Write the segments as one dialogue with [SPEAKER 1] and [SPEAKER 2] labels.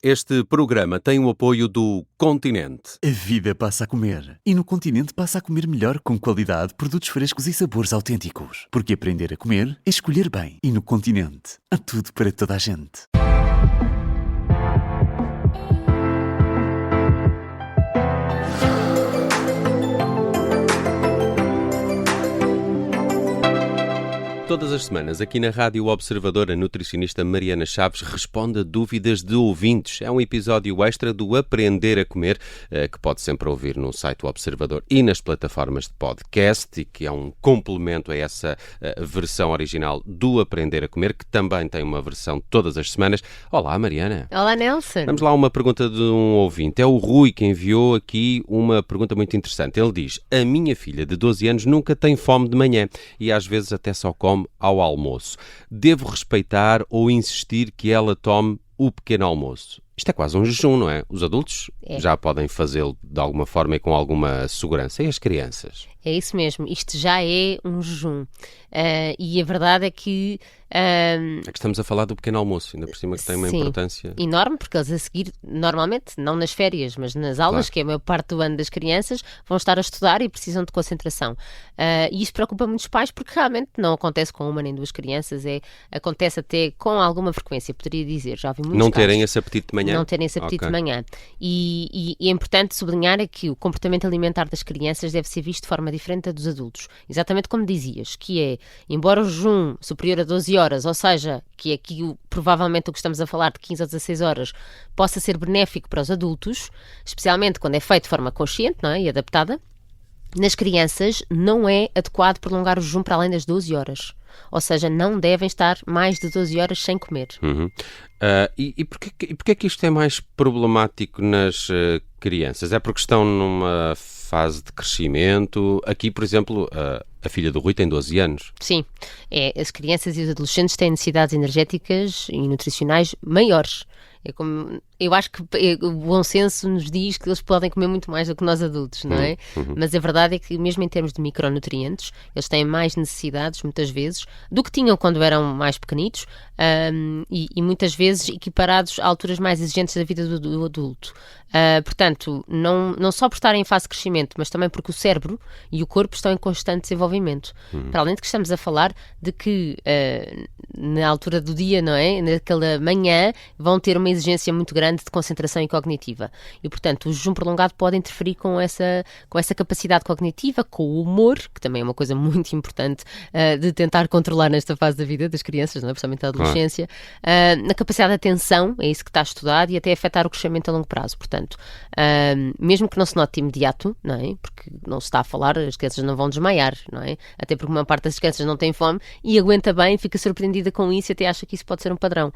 [SPEAKER 1] Este programa tem o apoio do Continente.
[SPEAKER 2] A vida passa a comer. E no Continente passa a comer melhor, com qualidade, produtos frescos e sabores autênticos. Porque aprender a comer é escolher bem. E no Continente há tudo para toda a gente.
[SPEAKER 1] Todas as semanas, aqui na Rádio Observador, a nutricionista Mariana Chaves responde a dúvidas de ouvintes. É um episódio extra do Aprender a Comer, que pode sempre ouvir no site do Observador e nas plataformas de podcast, e que é um complemento a essa versão original do Aprender a Comer, que também tem uma versão todas as semanas. Olá, Mariana.
[SPEAKER 3] Olá, Nelson.
[SPEAKER 1] Vamos lá a uma pergunta de um ouvinte. É o Rui que enviou aqui uma pergunta muito interessante. Ele diz: a minha filha de 12 anos nunca tem fome de manhã e às vezes até só come ao almoço. Devo respeitar ou insistir que ela tome o pequeno almoço? Isto é quase um jejum, não é? Os adultos já podem fazê-lo de alguma forma e com alguma segurança. E as crianças?
[SPEAKER 3] É isso mesmo. Isto já é um jejum. E a verdade é que...
[SPEAKER 1] É que estamos a falar do pequeno almoço, ainda por cima, que tem uma importância
[SPEAKER 3] enorme, porque eles a seguir, normalmente, não nas férias, mas nas aulas, que é a maior parte do ano das crianças, vão estar a estudar e precisam de concentração. E isso preocupa muitos pais, porque realmente não acontece com uma nem duas crianças, acontece até com alguma frequência, poderia dizer. Já vi muitos
[SPEAKER 1] não
[SPEAKER 3] casos.
[SPEAKER 1] Terem esse apetite de manhã?
[SPEAKER 3] Não terem esse apetite de manhã. E é importante sublinhar é que o comportamento alimentar das crianças deve ser visto de forma diferente da dos adultos. Exatamente como dizias, que é, embora o jejum superior a 12 horas, ou seja, que é aqui provavelmente o que estamos a falar de 15 ou 16 horas, possa ser benéfico para os adultos, especialmente quando é feito de forma consciente, não é? E adaptada, nas crianças não é adequado prolongar o jejum para além das 12 horas. Ou seja, não devem estar mais de 12 horas sem comer.
[SPEAKER 1] E porquê é que isto é mais problemático nas crianças? É porque estão numa fase de crescimento? Aqui, por exemplo, a filha do Rui tem 12 anos.
[SPEAKER 3] Sim, as crianças e os adolescentes têm necessidades energéticas e nutricionais maiores. Eu acho que o bom senso nos diz que eles podem comer muito mais do que nós adultos, não é? Mas a verdade é que mesmo em termos de micronutrientes, eles têm mais necessidades, muitas vezes, do que tinham quando eram mais pequenitos, e muitas vezes equiparados a alturas mais exigentes da vida do adulto. Portanto, não só por estarem em fase de crescimento, mas também porque o cérebro e o corpo estão em constante desenvolvimento. Para além de que estamos a falar de que na altura do dia, não é? Naquela manhã, vão ter uma exigência muito grande de concentração e cognitiva. E, portanto, o jejum prolongado pode interferir com essa capacidade cognitiva, com o humor, que também é uma coisa muito importante de tentar controlar nesta fase da vida das crianças, não é? Principalmente da adolescência. Na capacidade de atenção, é isso que está estudado, e até afetar o crescimento a longo prazo. Portanto, mesmo que não se note imediato, não é? Porque não se está a falar, as crianças não vão desmaiar, não é? Até porque uma parte das crianças não tem fome e aguenta bem, fica surpreendida com isso e até acha que isso pode ser um padrão.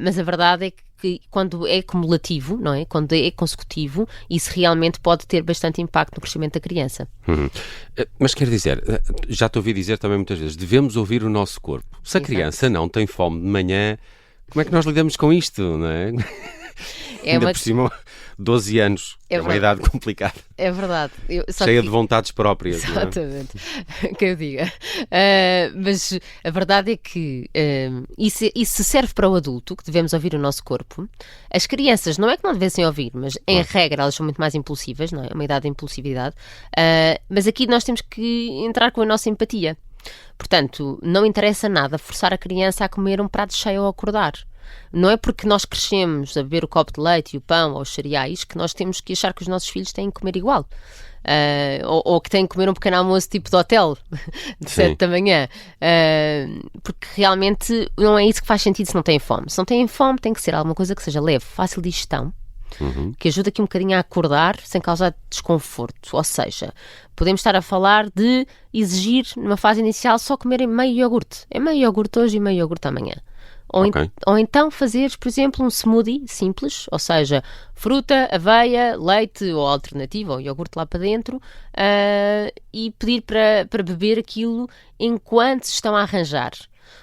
[SPEAKER 3] Mas a verdade é que quando é cumulativo, não é? Quando é consecutivo, isso realmente pode ter bastante impacto no crescimento da criança.
[SPEAKER 1] Mas quer dizer, já te ouvi dizer também muitas vezes, devemos ouvir o nosso corpo. Se a criança não tem fome de manhã, como é que nós lidamos com isto, não é? Ainda por cima, 12 anos, é uma idade complicada.
[SPEAKER 3] É verdade.
[SPEAKER 1] Cheia de vontades próprias.
[SPEAKER 3] Exatamente, que eu diga. Mas a verdade é que isso serve para o adulto, que devemos ouvir o nosso corpo. As crianças, não é que não devessem ouvir, mas em regra elas são muito mais impulsivas, não é? É uma idade de impulsividade. Mas aqui nós temos que entrar com a nossa empatia. Portanto, não interessa nada forçar a criança a comer um prato cheio ao acordar. Não é porque nós crescemos a beber o copo de leite e o pão ou os cereais que nós temos que achar que os nossos filhos têm que comer igual. Ou que têm que comer um pequeno almoço tipo de hotel de 7 da manhã. Porque realmente não é isso que faz sentido se não têm fome. Se não têm fome, tem que ser alguma coisa que seja leve, fácil de digestão, que ajuda aqui um bocadinho a acordar sem causar desconforto. Ou seja, podemos estar a falar de exigir numa fase inicial só comerem meio iogurte. É meio iogurte hoje e meio iogurte amanhã. Ou então fazeres, por exemplo, um smoothie simples, ou seja, fruta, aveia, leite ou alternativa, ou iogurte lá para dentro, e pedir para beber aquilo enquanto se estão a arranjar.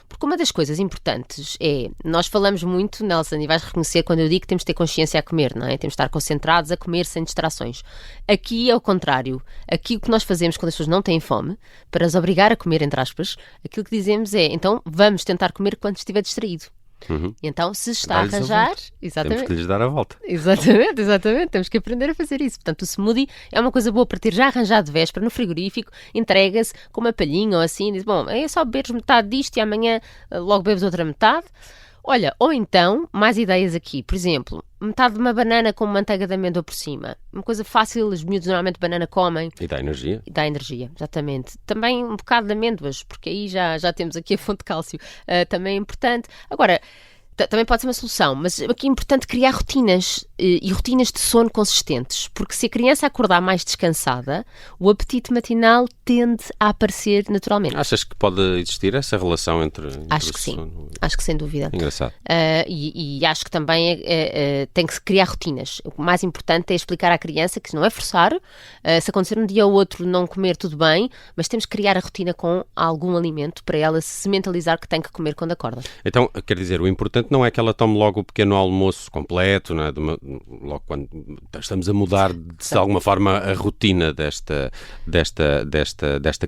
[SPEAKER 3] Porque uma das coisas importantes é, nós falamos muito, Nelson, e vais reconhecer quando eu digo que temos de ter consciência a comer, não é? Temos de estar concentrados a comer sem distrações. Aqui é o contrário. Aqui o que nós fazemos quando as pessoas não têm fome, para as obrigar a comer, entre aspas, aquilo que dizemos é, então vamos tentar comer quando estiver distraído. Então, se está a
[SPEAKER 1] Dá-lhes a
[SPEAKER 3] arranjar...
[SPEAKER 1] volta. Temos
[SPEAKER 3] Exatamente.
[SPEAKER 1] que lhes dar a volta.
[SPEAKER 3] Exatamente, temos que aprender a fazer isso. Portanto, o smoothie é uma coisa boa para ter já arranjado de véspera no frigorífico, entrega-se com uma palhinha ou assim, diz, bom, é só beberes metade disto e amanhã logo bebes outra metade. Olha, ou então, mais ideias aqui, por exemplo, metade de uma banana com manteiga de amêndoa por cima. Uma coisa fácil, os miúdos normalmente banana comem.
[SPEAKER 1] E dá energia.
[SPEAKER 3] Dá energia, exatamente. Também um bocado de amêndoas, porque aí já temos aqui a fonte de cálcio. Também é importante. Agora, também pode ser uma solução, mas aqui é importante criar rotinas e rotinas de sono consistentes, porque se a criança acordar mais descansada, o apetite matinal tende a aparecer naturalmente.
[SPEAKER 1] Achas que pode existir essa relação entre
[SPEAKER 3] Acho
[SPEAKER 1] o
[SPEAKER 3] que sim,
[SPEAKER 1] sono?
[SPEAKER 3] acho que sem dúvida.
[SPEAKER 1] Engraçado.
[SPEAKER 3] E acho que também tem que se criar rotinas. O mais importante é explicar à criança que não é forçar, se acontecer um dia ou outro não comer, tudo bem, mas temos que criar a rotina com algum alimento para ela se mentalizar que tem que comer quando acorda.
[SPEAKER 1] Então, quer dizer, o importante não é que ela tome logo o pequeno almoço completo, não é? Logo quando estamos a mudar de alguma forma a rotina desta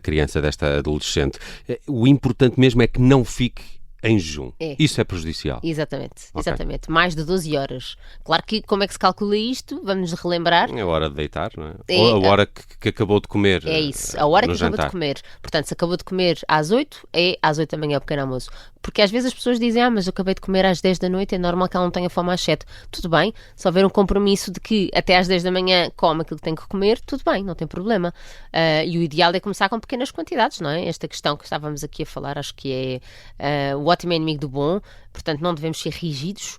[SPEAKER 1] criança, desta adolescente. O importante mesmo é que não fique em jejum. Isso é prejudicial.
[SPEAKER 3] Exatamente,
[SPEAKER 1] Ok.
[SPEAKER 3] exatamente. Mais de 12 horas. Claro que como é que se calcula isto? Vamos relembrar.
[SPEAKER 1] É a hora de deitar, não é? Ou a hora que acabou de comer.
[SPEAKER 3] É isso, a hora
[SPEAKER 1] no
[SPEAKER 3] que acabou
[SPEAKER 1] jantar.
[SPEAKER 3] de comer. Portanto, se acabou de comer às 8, é às 8 da manhã o pequeno almoço. Porque às vezes as pessoas dizem, mas eu acabei de comer às 10 da noite, é normal que ela não tenha fome às 7. Tudo bem, se houver um compromisso de que até às 10 da manhã come aquilo que tem que comer, tudo bem, não tem problema. E o ideal é começar com pequenas quantidades, não é? Esta questão que estávamos aqui a falar, acho que é o ótimo é inimigo do bom, portanto não devemos ser rígidos.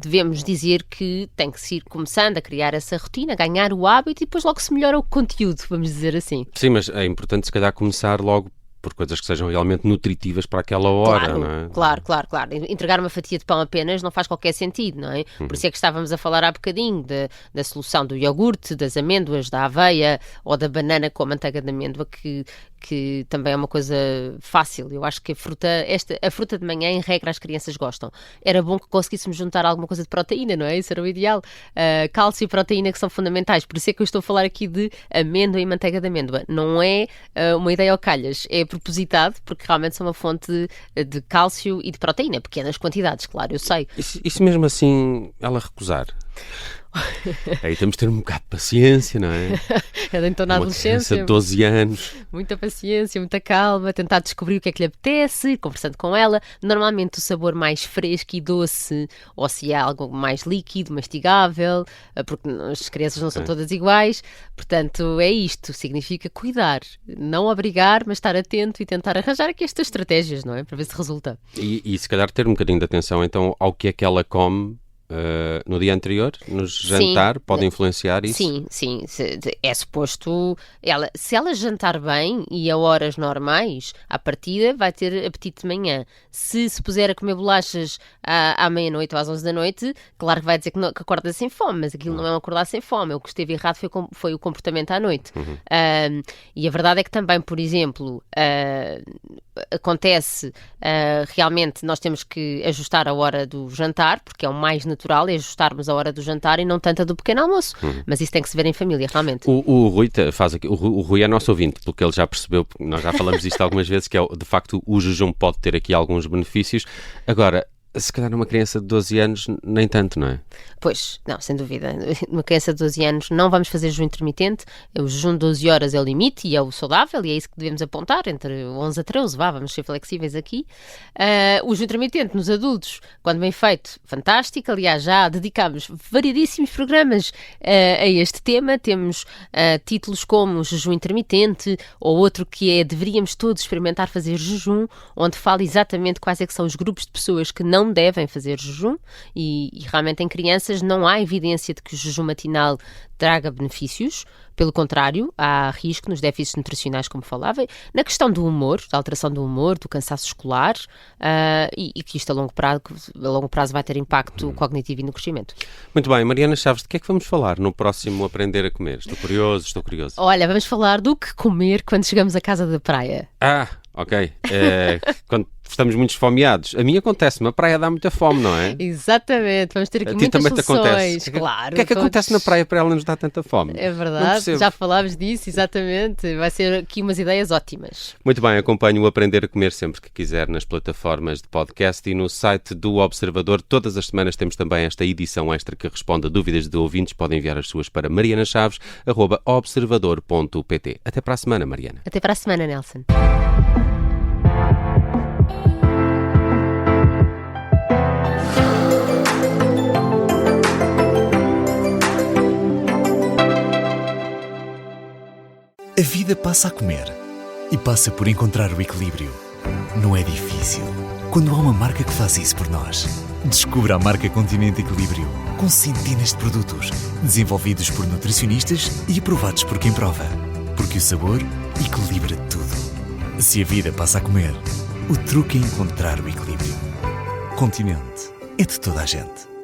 [SPEAKER 3] Devemos dizer que tem que se ir começando a criar essa rotina, ganhar o hábito e depois logo se melhora o conteúdo, vamos dizer assim.
[SPEAKER 1] Sim, mas é importante se calhar começar logo por coisas que sejam realmente nutritivas para aquela hora,
[SPEAKER 3] Claro,
[SPEAKER 1] não é?
[SPEAKER 3] claro. Entregar uma fatia de pão apenas não faz qualquer sentido, não é? Por isso é que estávamos a falar há bocadinho da solução do iogurte, das amêndoas, da aveia ou da banana com a manteiga de amêndoa, que também é uma coisa fácil. Eu acho que a fruta de manhã, em regra, as crianças gostam. Era bom que conseguíssemos juntar alguma coisa de proteína, não é? Isso era o ideal. Cálcio e proteína que são fundamentais. Por isso é que eu estou a falar aqui de amêndoa e manteiga de amêndoa. Não é uma ideia ao calhas, é propositado, porque realmente são uma fonte de cálcio e de proteína. Pequenas quantidades, claro, eu sei.
[SPEAKER 1] E se mesmo assim ela recusar? Aí temos de ter um bocado de paciência, não é?
[SPEAKER 3] Então na
[SPEAKER 1] Uma criança
[SPEAKER 3] adolescência,
[SPEAKER 1] de 12 anos.
[SPEAKER 3] muita paciência, muita calma, tentar descobrir o que é que lhe apetece, ir conversando com ela. Normalmente o sabor mais fresco e doce, ou se é algo mais líquido, mastigável, porque as crianças não são todas iguais. Portanto, é isto. Significa cuidar, não obrigar, mas estar atento e tentar arranjar aqui estas estratégias, não é? Para ver se resulta.
[SPEAKER 1] E se calhar ter um bocadinho de atenção então ao que é que ela come no dia anterior, no jantar, pode influenciar isso?
[SPEAKER 3] Sim. É suposto... Se ela jantar bem e a horas normais, à partida vai ter apetite de manhã. Se puser a comer bolachas à meia-noite ou às 11 da noite, claro que vai dizer que acorda sem fome, mas aquilo não é um acordar sem fome. O que esteve errado foi o comportamento à noite. E a verdade é que também, por exemplo, acontece realmente nós temos que ajustar a hora do jantar, porque é o mais natural, é ajustarmos a hora do jantar e não tanto a do pequeno almoço. Mas isso tem que se ver em família, realmente.
[SPEAKER 1] O Rui faz aqui, o Rui é nosso ouvinte, porque ele já percebeu, porque nós já falamos disto algumas vezes, que de facto o jejum pode ter aqui alguns benefícios. Agora, se calhar numa criança de 12 anos, nem tanto, não é?
[SPEAKER 3] Pois, não, sem dúvida. Numa criança de 12 anos não vamos fazer jejum intermitente. O jejum de 12 horas é o limite e é o saudável e é isso que devemos apontar, entre 11 a 13, vamos ser flexíveis aqui. O jejum intermitente nos adultos, quando bem feito, fantástico. Aliás, já dedicámos variedíssimos programas a este tema. Temos títulos como jejum intermitente ou outro que é deveríamos todos experimentar fazer jejum, onde fala exatamente quais é que são os grupos de pessoas que não devem fazer jejum e realmente em crianças não há evidência de que o jejum matinal traga benefícios, pelo contrário, há risco nos déficits nutricionais, como falava, na questão do humor, da alteração do humor, do cansaço escolar e que isto a longo prazo vai ter impacto cognitivo e no crescimento.
[SPEAKER 1] Muito bem, Mariana Chaves, de que é que vamos falar no próximo Aprender a Comer? Estou curioso.
[SPEAKER 3] Olha, vamos falar do que comer quando chegamos à casa da praia.
[SPEAKER 1] Ok. Quando estamos muito esfomeados. A mim acontece-me, a praia dá muita fome, não é?
[SPEAKER 3] Exatamente, vamos ter aqui
[SPEAKER 1] A ti
[SPEAKER 3] muitas
[SPEAKER 1] também te
[SPEAKER 3] soluções,
[SPEAKER 1] acontece.
[SPEAKER 3] claro.
[SPEAKER 1] O que é que
[SPEAKER 3] todos-
[SPEAKER 1] acontece na praia para ela nos dar tanta fome?
[SPEAKER 3] É
[SPEAKER 1] Não
[SPEAKER 3] verdade,
[SPEAKER 1] percebo.
[SPEAKER 3] já falámos disso, exatamente. Vai ser aqui umas ideias ótimas.
[SPEAKER 1] Muito bem, acompanhe o Aprender a Comer sempre que quiser nas plataformas de podcast e no site do Observador. Todas as semanas temos também esta edição extra que responde a dúvidas de ouvintes. Podem enviar as suas para marianachaves@observador.pt. Até para a semana, Mariana.
[SPEAKER 3] Até para a semana, Nelson.
[SPEAKER 2] A vida passa a comer e passa por encontrar o equilíbrio. Não é difícil quando há uma marca que faz isso por nós. Descubra a marca Continente Equilíbrio, com centenas de produtos, desenvolvidos por nutricionistas e aprovados por quem prova. Porque o sabor equilibra tudo. Se a vida passa a comer, o truque é encontrar o equilíbrio. Continente é de toda a gente.